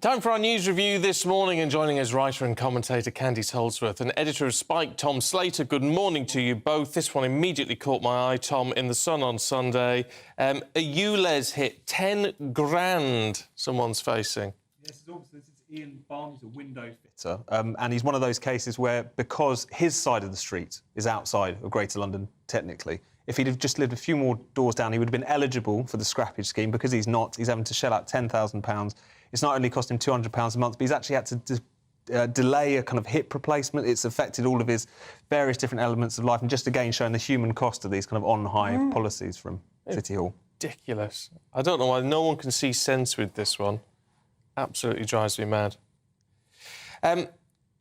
Time for our news review this morning, and joining us writer and commentator Candice Holdsworth and editor of Spike, Tom Slater. Good morning to you both. This one immediately caught my eye, Tom, in the Sun on Sunday. A ULEZ hit 10 grand someone's facing. Yes, this is Ian Barnes, a window fitter, and he's one of those cases where, because his side of the street is outside of Greater London, technically, if he'd have just lived a few more doors down, he would have been eligible for the scrappage scheme. Because he's not, he's having to shell out £10,000. It's not only cost him £200 a month, but he's actually had to delay a kind of hip replacement. It's affected all of his various different elements of life, and just again showing the human cost of these kind of on-high policies from City Hall. Ridiculous. I don't know why no one can see sense with this one. Absolutely drives me mad.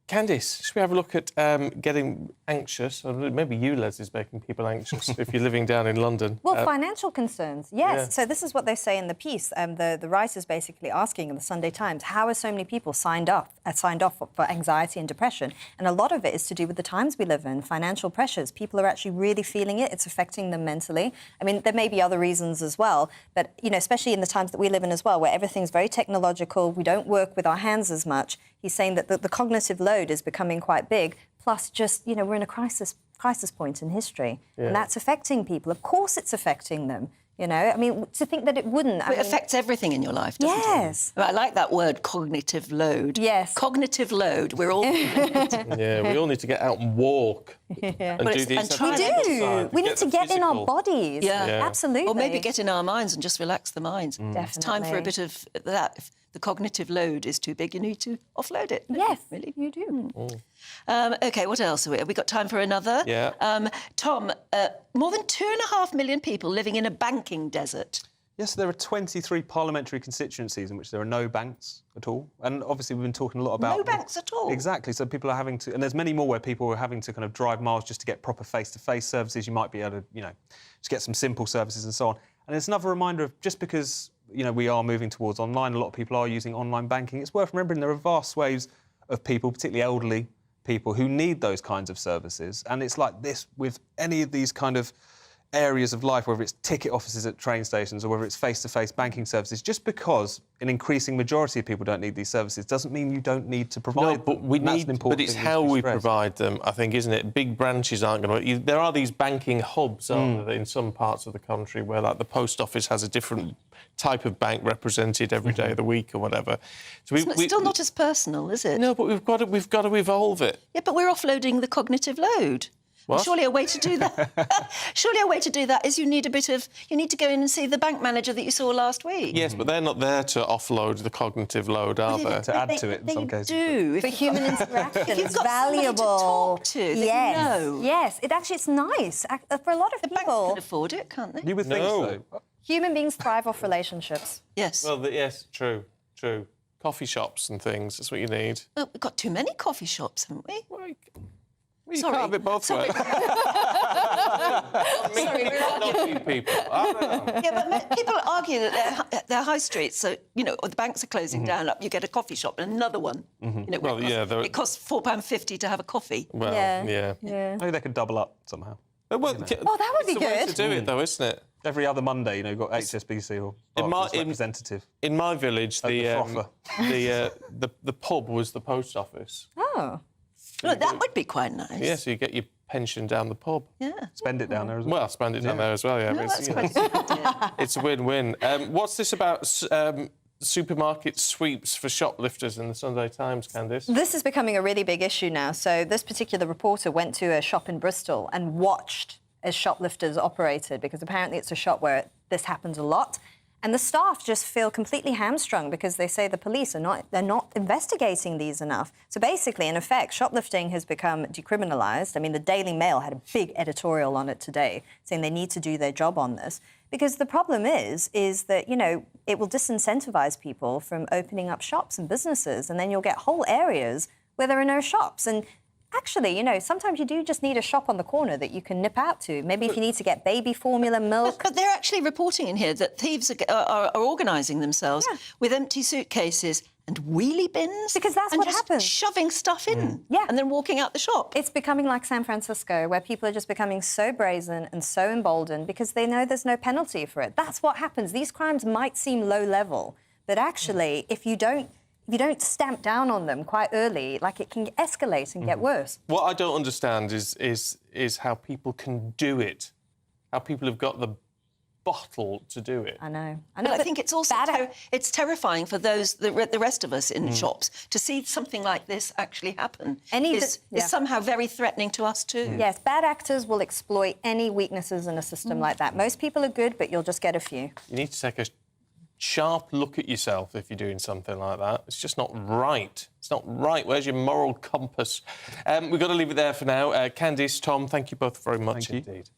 Candice, should we have a look at getting anxious? Or maybe ULEZ is making people anxious if you're living down in London. Well, financial concerns, yes. Yeah. So this is what they say in the piece. The writer's basically asking in the Sunday Times, how are so many people signed off for anxiety and depression? And a lot of it is to do with the times we live in, financial pressures. People are actually really feeling it. It's affecting them mentally. I mean, there may be other reasons as well, but, you know, especially in the times that we live in as well, where everything's very technological, we don't work with our hands as much. He's saying that the cognitive load is becoming quite big, plus just, you know, we're in a crisis point in history, and that's affecting people. Of course it's affecting them, you know. I mean, to think that it wouldn't... It affects everything in your life, doesn't it? Yes. I like that word, cognitive load. Yes. Cognitive load, we're all... Yeah, we all need to get out and walk and do these... We do. We need to get in our bodies. Yeah. Absolutely. Or maybe get in our minds and just relax the mind. Definitely. It's time for a bit of that. If the cognitive load is too big, you need to offload it. Yes, really. you do. OK, what else have we got? Time for another? Yeah. Tom, more than 2.5 million people living in a banking desert. Yes, there are 23 parliamentary constituencies in which there are no banks at all. And obviously we've been talking a lot about... No banks at all? Exactly. So people are having to... And there's many more where people are having to kind of drive miles just to get proper face-to-face services. You might be able to, you know, just get some simple services and so on. And it's another reminder of, just because, you know, we are moving towards online, a lot of people are using online banking, it's worth remembering there are vast swathes of people, particularly elderly people, who need those kinds of services. And it's like this with any of these kind of areas of life, whether it's ticket offices at train stations or whether it's face-to-face banking services. Just because an increasing majority of people don't need these services doesn't mean you don't need to provide No, but we need... But it's how we provide them, I think, isn't it? Big branches aren't going to... There are these banking hubs, aren't there, in some parts of the country where, like, the post office has a different type of bank represented every day of the week or whatever. So It's still not as personal, is it? No, but we've got to evolve it. Yeah, but we're offloading the cognitive load. What? Surely a way to do that. Surely a way to do that is you need to go in and see the bank manager that you saw last week. Yes, but they're not there to offload the cognitive load, are they? To add to it in some cases. Do. But human interaction If you've is got somebody valuable. to talk to, that yes, you know. yes. It's nice for a lot of The bank people. can afford it, can't they? You would think so. Human beings thrive off relationships. Yes. Well, yes, true. Coffee shops and things, that's what you need. Well, we've got too many coffee shops, haven't we? Well, you Sorry. can't have it both ways. People. I don't know. Yeah, but people argue that they're high streets, so, you know, the banks are closing down, up you get a coffee shop and another one. You know, Well, it costs £4.50 to have a coffee. Well, Yeah. yeah. Maybe they could double up somehow. Well, Oh, that would be it's the way good. to do it, though, isn't it? Every other Monday, you know, you've got HSBC or Barclays representative. In my village, the frother. the pub was the post office. Oh. Well, that would be quite nice. Yeah, so you get your pension down the pub. Yeah. Spend it down there as well. Well, spend it down there as well, yeah. No, It's, that's you know, quite a good idea. it's a win-win. What's this about supermarket sweeps for shoplifters in the Sunday Times, Candice? This is becoming a really big issue now. So this particular reporter went to a shop in Bristol and watched as shoplifters operated, because apparently it's a shop where this happens a lot. And the staff just feel completely hamstrung because they say the police are not investigating these enough. So basically, in effect, shoplifting has become decriminalised. I mean, the Daily Mail had a big editorial on it today saying they need to do their job on this. Because the problem is that, you know, it will disincentivise people from opening up shops and businesses, and then you'll get whole areas where there are no shops. And actually, you know, sometimes you do just need a shop on the corner that you can nip out to. Maybe if you need to get baby formula, milk. But they're actually reporting in here that thieves are organising themselves with empty suitcases and wheelie bins. Because that's and what just happens. shoving stuff in. Yeah. And then walking out the shop. It's becoming like San Francisco, where people are just becoming so brazen and so emboldened because they know there's no penalty for it. That's what happens. These crimes might seem low level, but actually, if you don't if you don't stamp down on them quite early, like, it can escalate and get worse. What I don't understand is how people can do it, how people have got the bottle to do it. I know. But I think it's also it's terrifying for the rest of us in shops to see something like this actually happen. Is somehow very threatening to us too. Yes, bad actors will exploit any weaknesses in a system like that. Most people are good, but you'll just get a few. You need to take a sharp look at yourself if you're doing something like that. It's just not right. It's not right. Where's your moral compass? We've got to leave it there for now. Candice, Tom, thank you both very much indeed.